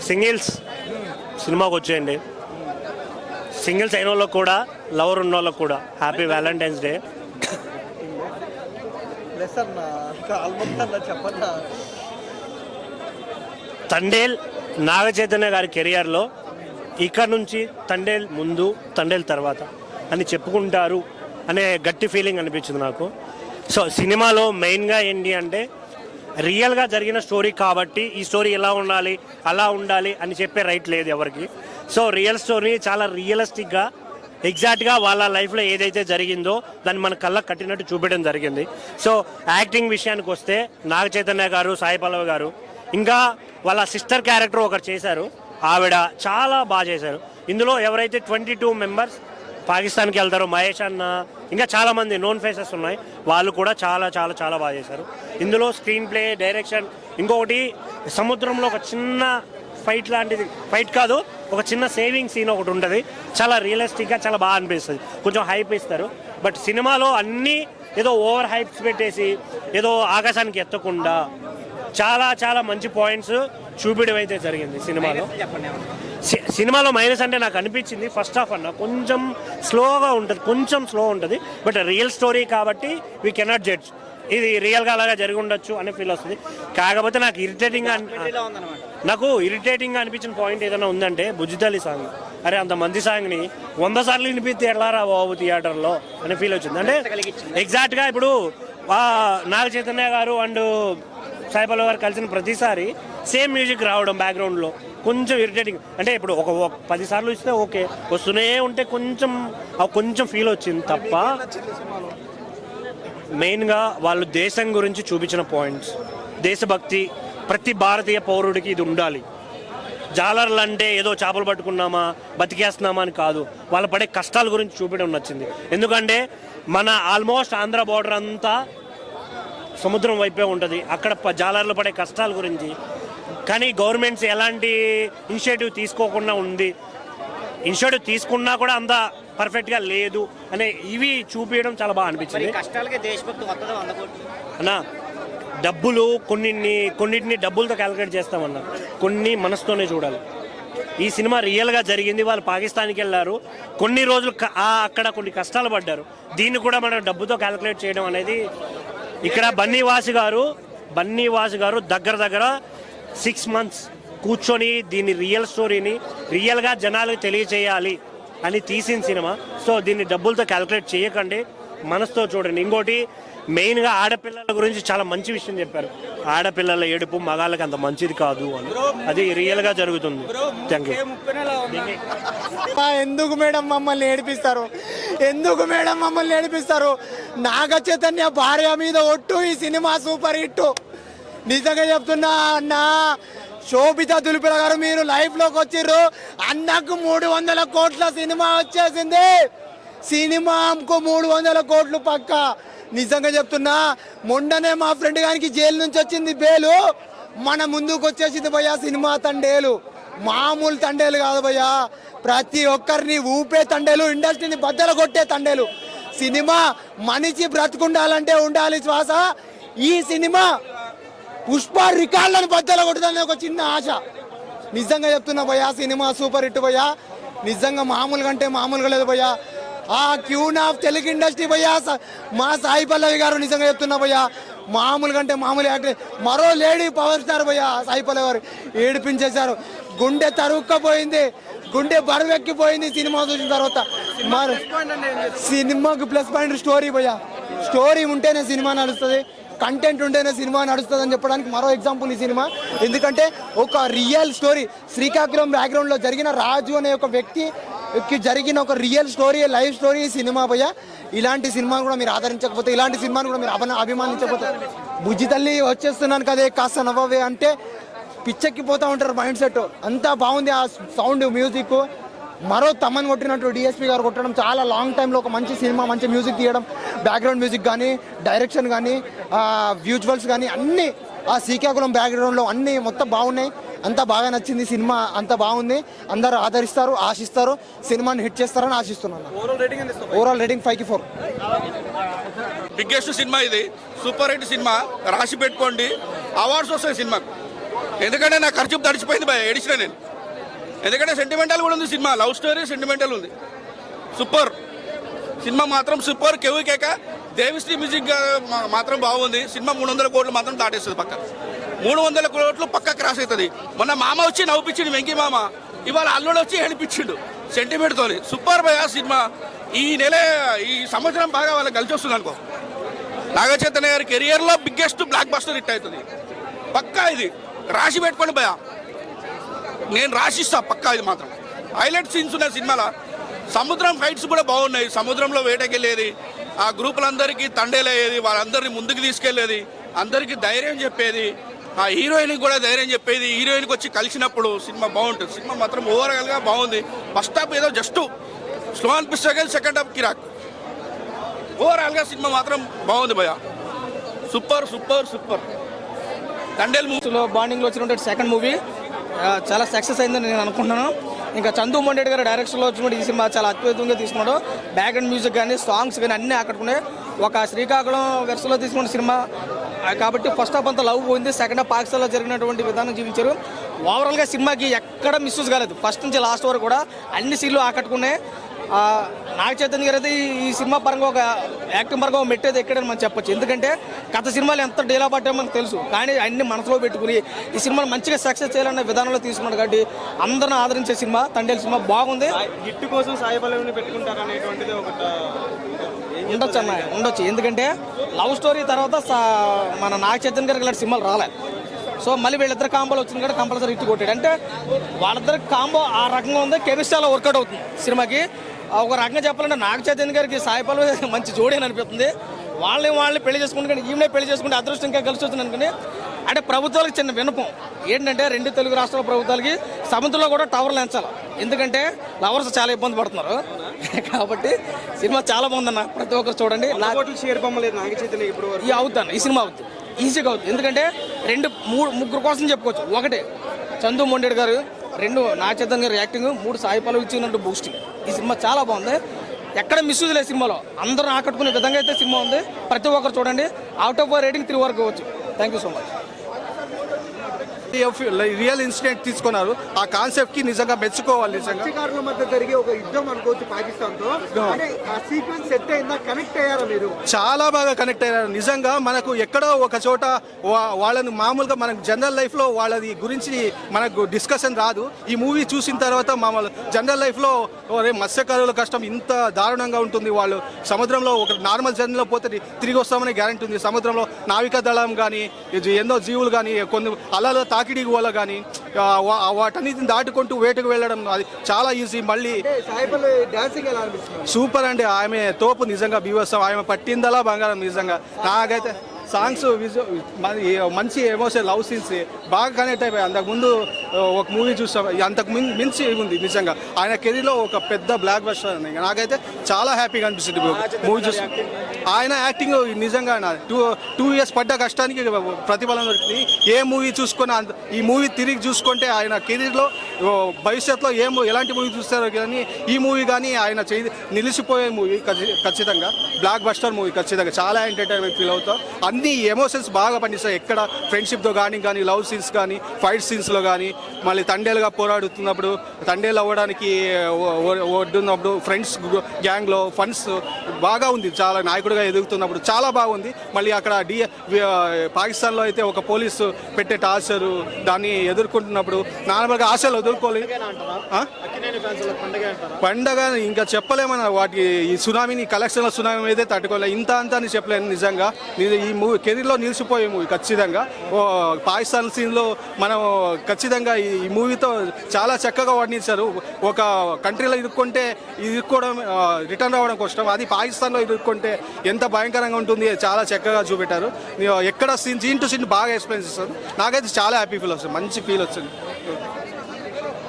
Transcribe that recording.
Singles సినిమాకి వచ్చేయండి. Singles అయిన వాళ్ళకి కూడా, లవర్ ఉన్న వాళ్ళకి కూడా happy Valentine's day. Thandel Naga Chaitanya గారి కెరియర్లో ఇక్కడ నుంచి తండేల్ ముందు, తండేల్ తర్వాత అని చెప్పుకుంటారు అనే గట్టి ఫీలింగ్ అనిపించింది నాకు. సో సినిమాలో మెయిన్గా ఏంటి అంటే రియల్గా జరిగిన స్టోరీ కాబట్టి ఈ స్టోరీ ఎలా ఉండాలి, అలా ఉండాలి అని చెప్పే రైట్ లేదు ఎవరికి. సో రియల్ స్టోరీ చాలా రియలిస్టిక్గా ఎగ్జాక్ట్గా వాళ్ళ లైఫ్లో ఏదైతే జరిగిందో దాన్ని మన కళ్ళకు కట్టినట్టు చూపించడం జరిగింది. సో యాక్టింగ్ విషయానికి వస్తే నాగ చైతన్య గారు, సాయి పల్లవి గారు, ఇంకా వాళ్ళ సిస్టర్ క్యారెక్టర్ ఒకరు చేశారు, ఆవిడ చాలా బాగా చేశారు. ఇందులో ఎవరైతే 22 మెంబర్స్ పాకిస్తాన్కి వెళ్తారో, మహేష్ అన్న, ఇంకా చాలామంది నోన్ ఫేసెస్ ఉన్నాయి, వాళ్ళు కూడా చాలా చాలా చాలా బాగా చేశారు. ఇందులో స్క్రీన్ ప్లే, డైరెక్షన్, ఇంకొకటి సముద్రంలో ఒక చిన్న ఫైట్ లాంటిది, ఫైట్ కాదు, ఒక చిన్న సేవింగ్ సీన్ ఒకటి ఉంటుంది, చాలా రియలిస్టిక్గా చాలా బాగా అనిపిస్తుంది. కొంచెం హైప్ ఇస్తారు. బట్ సినిమాలో అన్నీ ఏదో ఓవర్ హైప్స్ పెట్టేసి ఏదో ఆకాశానికి ఎత్తకుండా చాలా చాలా మంచి పాయింట్స్ చూపించడం అయితే జరిగింది సినిమాలో. సినిమాలో మైనస్ అంటే నాకు అనిపించింది ఫస్ట్ హాఫ్ అన్న కొంచెం స్లోగా ఉంటుంది, కొంచెం స్లో ఉంటుంది. బట్ రియల్ స్టోరీ కాబట్టి వీ కెనాట్ జడ్జ్, ఇది రియల్గా అలాగా జరిగి ఉండొచ్చు అనే ఫీల్ వస్తుంది. కాకపోతే నాకు ఇరిటేటింగ్గా అనిపించిన పాయింట్ ఏదైనా ఉందంటే బుజ్జితల్లి సాంగ్. అరే అంత మంది సాంగ్ని 100 సార్లు వినిపిస్తే ఎలారా బాబు థియేటర్లో అనే ఫీల్ వచ్చింది. అంటే ఎగ్జాక్ట్గా ఇప్పుడు నాగ చైతన్య గారు అండ్ సాయి పల్లవి గారు కలిసిన ప్రతిసారి సేమ్ మ్యూజిక్ రావడం బ్యాక్గ్రౌండ్లో కొంచెం ఇరిటేటింగ్. అంటే ఇప్పుడు ఒక 10 సార్లు ఇస్తే ఓకే, వస్తూనే ఉంటే కొంచెం ఫీల్ వచ్చింది తప్ప. మెయిన్గా వాళ్ళు దేశం గురించి చూపించిన పాయింట్స్, దేశభక్తి ప్రతి భారతీయ పౌరుడికి ఇది ఉండాలి. జాలర్లు అంటే ఏదో చేపలు పట్టుకున్నామా, బతికేస్తున్నామా అని కాదు, వాళ్ళు పడే కష్టాల గురించి చూపించడం నచ్చింది. ఎందుకంటే మన ఆల్మోస్ట్ ఆంధ్ర బోర్డర్ అంతా సముద్రం వైపే ఉంటుంది, అక్కడ జాలర్లు పడే కష్టాల గురించి. కానీ గవర్నమెంట్స్ ఎలాంటి ఇనిషియేటివ్ తీసుకోకుండా ఉంది, ఇనిషియేటివ్ తీసుకున్నా కూడా అంత పర్ఫెక్ట్గా లేదు అనే ఇవి చూపించడం చాలా బాగా అనిపించింది. అన్నా డబ్బులు కొన్నిటిని డబ్బులతో క్యాలిక్యులేట్ చేస్తామన్నా, కొన్ని మనసుతోనే చూడాలి. ఈ సినిమా రియల్గా జరిగింది. వాళ్ళు పాకిస్తాన్కి వెళ్ళారు, కొన్ని రోజులు అక్కడ కొన్ని కష్టాలు పడ్డారు. దీన్ని కూడా మనం డబ్బుతో క్యాలిక్యులేట్ చేయడం అనేది ఇక్కడ బన్నీవాసు గారు దగ్గర 6 months కూర్చొని దీన్ని రియల్ స్టోరీని రియల్గా జనాలకు తెలియచేయాలి అని తీసిన సినిమా. సో దీన్ని డబ్బులతో క్యాలిక్యులేట్ చేయకండి, మనసుతో చూడండి. ఇంకోటి మెయిన్గా ఆడపిల్లల గురించి చాలా మంచి విషయం చెప్పారు. ఆడపిల్లల ఏడుపు మగాళ్ళకి అంత మంచిది కాదు అని, అది రియల్గా జరుగుతుంది. Thank you. ఎందుకు మేడం మమ్మల్ని ఏడిపిస్తారు? నాగ చైతన్య భార్య మీద ఒట్టు, ఈ సినిమా సూపర్ హిట్. నిజంగా చెప్తున్నా అన్న, శోభిత దులిపిల గారు మీరు లైఫ్లోకి వచ్చిర్రు. అన్నకు 300 కోట్ల సినిమా వచ్చేసింది. సినిమాకు 300 కోట్లు పక్క. నిజంగా చెప్తున్నా, మొన్ననే మా ఫ్రెండ్ గారికి జైలు నుంచి వచ్చింది బేలు, మన ముందుకు వచ్చేసింది భయ్యా సినిమా తండేలు. మామూలు తండేలు కాదు భయ్యా, ప్రతి ఒక్కరిని ఊపే తండేలు, ఇండస్ట్రీని బద్దలు కొట్టే తండేలు. సినిమా మనిషి బ్రతుకుండాలంటే ఉండాలి శ్వాస. ఈ సినిమా పుష్ప రికార్డులను బద్దలు కొట్టుదని ఒక చిన్న ఆశ. నిజంగా చెప్తున్నా భయ్యా, సినిమా సూపర్ హిట్ భయ్యా. నిజంగా మామూలుగా అంటే మామూలుగా లేదు భయ్యా. ఆ క్యూన్ ఆఫ్ తెలుగు ఇండస్ట్రీ భయ్యా మా సాయి పల్లవి గారు. నిజంగా చెప్తున్నా భయ్యా, మామూలుగా అంటే మామూలు యాక్టర్. మరో లేడీ పవర్ స్టార్ భయ్యా సాయి పల్లవి గారు ఏడిపించేశారు. గుండె తరుక్కపోయింది, గుండె బరువెక్కిపోయింది సినిమా చూసిన తర్వాత. సినిమాకి ప్లస్ పాయింట్ స్టోరీ భయ్యా. స్టోరీ ఉంటేనే సినిమా నడుస్తుంది, కంటెంట్ ఉంటేనే సినిమా నడుస్తుంది అని చెప్పడానికి మరో ఎగ్జాంపుల్ ఈ సినిమా. ఎందుకంటే ఒక రియల్ స్టోరీ, శ్రీకాకుళం బ్యాక్గ్రౌండ్లో జరిగిన రాజు అనే ఒక వ్యక్తికి జరిగిన ఒక రియల్ స్టోరీ, లైఫ్ స్టోరీ ఈ సినిమా భయ్యా. ఇలాంటి సినిమాను కూడా మీరు ఆదరించకపోతే, ఇలాంటి సినిమాను కూడా మీరు అభిమానించకపోతే, బుజ్జి తల్లి వచ్చేస్తున్నాను కదే కాస్త నవ్వవే అంటే పిచ్చెక్కిపోతూ ఉంటారు మైండ్ సెట్. అంతా బాగుంది ఆ సౌండ్, మ్యూజిక్. మరో తమ్మని కొట్టినట్టు డిఎస్పీ గారు కొట్టడం, చాలా లాంగ్ టైంలో ఒక మంచి సినిమా, మంచి మ్యూజిక్ తీయడం, బ్యాక్గ్రౌండ్ మ్యూజిక్ కానీ, డైరెక్షన్ కానీ, విజువల్స్ కానీ అన్నీ ఆ శ్రీకాకుళం బ్యాక్గ్రౌండ్లో అన్నీ మొత్తం బాగున్నాయి. అంతా బాగా నచ్చింది సినిమా, అంతా బాగుంది. అందరూ ఆదరిస్తారు, ఆశిస్తారు, సినిమాని హిట్ చేస్తారని ఆశిస్తున్నాను. ఓవరాల్ రేటింగ్ 5కి 4. బిగ్గెస్ట్ సినిమా ఇది, సూపర్ హిట్ సినిమా. రాసి పెట్టుకోండి, అవార్డ్స్ వస్తాయి సినిమాకు. ఎందుకంటే నా ఖర్చు తడిచిపోయింది భయ, ఏడిచిన నేను. ఎందుకంటే సెంటిమెంటల్ కూడా ఉంది సినిమా, లవ్ స్టోరీ సెంటిమెంటల్ ఉంది. సూపర్ సినిమా మాత్రం సూపర్. కేవ్ కేక దేవిశ్రీ మ్యూజిక్ మాత్రం బాగుంది. సినిమా 300 కోట్లు మాత్రం దాటేస్తుంది పక్క. 300 కోట్లు పక్క క్రాస్ అవుతుంది. మొన్న మామ వచ్చి నవ్వుపించిండు వెంకీ మామ, ఇవాళ అల్లుడు వచ్చి ఏడిపించిండు సెంటిమెంట్తో. సూపర్ భయ సినిమా. ఈ సంవత్సరం బాగా వాళ్ళకి కలిసి వస్తుంది అనుకో. నాగ చైతన్య గారి కెరియర్లో బిగ్గెస్ట్ బ్లాక్ బస్టర్ హిట్ అవుతుంది పక్కా. ఇది రాసి పెట్టుకోండి భయ, నేను రాసిస్తా పక్కా. ఇది మాత్రం హైలైట్ సీన్స్ ఉన్నాయి సినిమాలో. సముద్రం ఫైట్స్ కూడా బాగున్నాయి. సముద్రంలో వేటకెళ్ళేది, ఆ గ్రూపులందరికీ తండేలయ్యేది, వాళ్ళందరినీ ముందుకు తీసుకెళ్లేది, అందరికీ ధైర్యం చెప్పేది, ఆ హీరోయిన్కి కూడా ధైర్యం చెప్పేది. హీరోయిన్కి వచ్చి కలిసినప్పుడు సినిమా బాగుంటుంది. సినిమా మాత్రం ఓవరాల్గా బాగుంది. ఫస్ట్ హాఫ్ ఏదో జస్ట్ స్లో అనిపిస్తే కానీ సెకండ్ హాఫ్ కిరాక్. ఓవరాల్గా సినిమా మాత్రం బాగుంది భయ. Super super super. తండేల్ మూవీలో బాండింగ్లో వచ్చినటువంటి సెకండ్ మూవీ చాలా సక్సెస్ అయిందని నేను అనుకుంటున్నాను. ఇంకా చందు మొండేటి గారు డైరెక్షన్లో వచ్చినటువంటి ఈ సినిమా చాలా అద్భుతంగా తీసుకున్నాడు. బ్యాక్గ్రౌండ్ మ్యూజిక్ కానీ సాంగ్స్ కానీ అన్నీ ఆకట్టుకున్నాయి. ఒక శ్రీకాకుళం వెర్సలో తీసుకున్న సినిమా కాబట్టి ఫస్ట్ హాఫ్ అంతా లవ్ పోయింది, సెకండ్ హాఫ్ పాకిస్తాన్లో జరిగినటువంటి విధానం చూపించారు. ఓవరాల్గా సినిమాకి ఎక్కడ మిస్యూజ్ కాలేదు. ఫస్ట్ నుంచి లాస్ట్ వరకు కూడా అన్ని సీన్లు ఆకట్టుకున్నాయి. నాగ చైతన్య గారు అయితే ఈ సినిమా పరంగా ఒక యాక్టింగ్ పరంగా ఒక మెట్టేది ఎక్కడని మనం చెప్పొచ్చు. ఎందుకంటే గత సినిమాలు ఎంత డీలా పట్టామో మనకు తెలుసు, కానీ అన్ని మనసులో పెట్టుకుని ఈ సినిమాను మంచిగా సక్సెస్ చేయాలనే విధానంలో తీసుకున్నాడు. కాబట్టి అందరిని ఆదరించే సినిమా తండేల్ సినిమా బాగుంది. హిట్ కోసం సాయి పల్లవిని పెట్టుకుంటారు అనేటువంటిది ఒకటి ఉండొచ్చు అన్న, ఉండొచ్చు. ఎందుకంటే లవ్ స్టోరీ తర్వాత మన నాగ చైతన్య గారికి ఇలాంటి సినిమాలు రాలే. సో మళ్ళీ వీళ్ళిద్దరు కాంబోలు వచ్చింది కూడా కంపల్సరీ హిట్ కొట్టాడు. అంటే వాళ్ళిద్దరు కాంబో ఆ రకంగా ఉంది, కెమిస్ట్రీలో వర్కౌట్ అవుతుంది సినిమాకి. ఒక రకంగా చెప్పాలంటే నాగ చైతన్య గారికి సాయి పల్లవి మంచి జోడీ అని అనిపిస్తుంది. వాళ్ళని పెళ్లి చేసుకుంటే కానీ ఈమెనే పెళ్లి చేసుకుంటే అదృష్టం ఇంకా కలిసి వచ్చింది అనుకుని. అంటే ప్రభుత్వాలకు చిన్న వినపం ఏంటంటే 2 తెలుగు రాష్ట్రాల ప్రభుత్వాలకి సముద్రంలో కూడా టవర్లు ఎంచాలి. ఎందుకంటే లవర్స్ చాలా ఇబ్బంది పడుతున్నారు. కాబట్టి సినిమా చాలా బాగుందన్న, ప్రతి ఒక్కరు చూడండి. షేర్ బొమ్మలేదు నాగ చైతన్య ఇప్పుడు అవుతాను, ఈ సినిమా అవుతుంది, ఈజీగా అవుతుంది. ఎందుకంటే 2-3 కోసం చెప్పుకోవచ్చు. 1 చందు మొండేటి గారు, 2 నాగ చైతన్య గారు యాక్టింగ్, 3 సాయి పల్లవి ఇచ్చినట్టు బూస్టింగ్. ఈ సినిమా చాలా బాగుంది, ఎక్కడ మిస్యూజ్ లేదు సినిమాలో. అందరూ ఆకట్టుకునే విధంగా అయితే సినిమా ఉంది. ప్రతి ఒక్కరు చూడండి. అవుట్ ఆఫ్ రేటింగ్ 3 వరకు వచ్చు. Thank you so much. Real incident తీసుకున్నారు. ఆ కాన్సెప్ట్ కి నిజంగా మెచ్చుకోవాలి. నిజంగా మధ్యకారుల మధ్య జరిగే ఒక యుద్ధం అనుకోవచ్చు పాకిస్తాన్ తో. ఆ సీక్వెన్స్ సెట్ అయిందా? కనెక్ట్ అయ్యారా మీరు? చాలా బాగా కనెక్ట్ అయ్యారు. నిజంగా మనకు ఎక్కడో ఒక చోట వాళ్ళని మామూలుగా మనకు జనరల్ లైఫ్ లో వాళ్ళది గురించి మనకు డిస్కషన్ రాదు. ఈ మూవీ చూసిన తర్వాత మామూలు జనరల్ లైఫ్ లో మత్స్యకారుల కష్టం ఇంత దారుణంగా ఉంటుంది. వాళ్ళు సముద్రంలో ఒక నార్మల్ జర్నీలో పోతే తిరిగి వస్తామని గ్యారంటీ ఉంది. సముద్రంలో నావికా దళం కానీ ఎన్నో జీవులు కానీ కొన్ని అలల తాకిడికి వల్ల కానీ వాటన్నిటిని దాటుకుంటూ వేటకు వెళ్ళడం అది చాలా ఈజీ. మళ్ళీ సూపర్ అండి, ఆమె తోపు నిజంగా బీవత్సం. ఆమె పట్టిందలా బంగారం నిజంగా. నాకైతే సాంగ్స్ మంచి ఎమోషన్, లవ్ సీన్స్ బాగా కనెక్ట్ అయిపోయాయి. అంతకుముందు ఒక మూవీ చూస్తాం, అంతకు మించి ఉంది నిజంగా. ఆయన కెరీర్లో ఒక పెద్ద బ్లాక్ బస్టర్. నాకైతే చాలా హ్యాపీగా అనిపిస్తుంది మూవీ చూసి. ఆయన యాక్టింగ్ నిజంగా 2 years పడ్డ కష్టానికి ప్రతిఫలం దొరికింది. ఏ మూవీ చూసుకున్నా ఈ మూవీ తిరిగి చూసుకుంటే ఆయన కెరీర్లో భవిష్యత్తులో ఎలాంటి మూవీ చూస్తారో కానీ ఈ మూవీ కానీ ఆయన నిలిచిపోయే మూవీ ఖచ్చితంగా. బ్లాక్ బస్టర్ మూవీ ఖచ్చితంగా. చాలా ఎంటర్టైన్మెంట్ ఫీల్ అవుతాం. అన్ని ఎమోషన్స్ బాగా పండిస్తాయి. ఎక్కడ ఫ్రెండ్షిప్తో కానీ లవ్ సీన్స్ కానీ ఫైట్ సీన్స్లో కానీ, మళ్ళీ తండేలుగా పోరాడుతున్నప్పుడు, తండేలు అవ్వడానికి ఒడ్డున్నప్పుడు, ఫ్రెండ్స్ గ్యాంగ్లో ఫన్స్ బాగా ఉంది. చాలా నాయకుడిగా ఎదుగుతున్నప్పుడు చాలా బాగుంది. మళ్ళీ అక్కడ పాకిస్తాన్లో అయితే ఒక పోలీసు పెట్టే టార్చరు, దాన్ని ఎదుర్కొంటున్నప్పుడు నార్మల్గా ఆశలు వదులుకోలేదు. పండగ ఇంకా చెప్పలేమన్నా. వాటి ఈ సునామీని కలెక్షన్ల సునామీ అయితే తట్టుకోలేదు. ఇంత అంతా అని చెప్పలేను నిజంగా. ఈ మూవీ కెరీర్లో నిలిచిపోయే మూవీ ఖచ్చితంగా. పాకిస్తాన్ సీన్లో మనం ఖచ్చితంగా ఈ మూవీతో చాలా చక్కగా వర్ణించారు. ఒక కంట్రీలో ఇరుక్కోవడం రిటర్న్ రావడం కష్టం, అది పాకిస్తాన్లో ఇరుక్కుంటే ఎంత భయంకరంగా ఉంటుంది చాలా చక్కగా చూపెట్టారు. ఎక్కడ సీన్ టు సీన్ బాగా ఎక్స్ప్లెయిన్ చేస్తారు. నాకైతే చాలా హ్యాపీ ఫీల్ వస్తుంది, మంచి ఫీల్ వచ్చింది.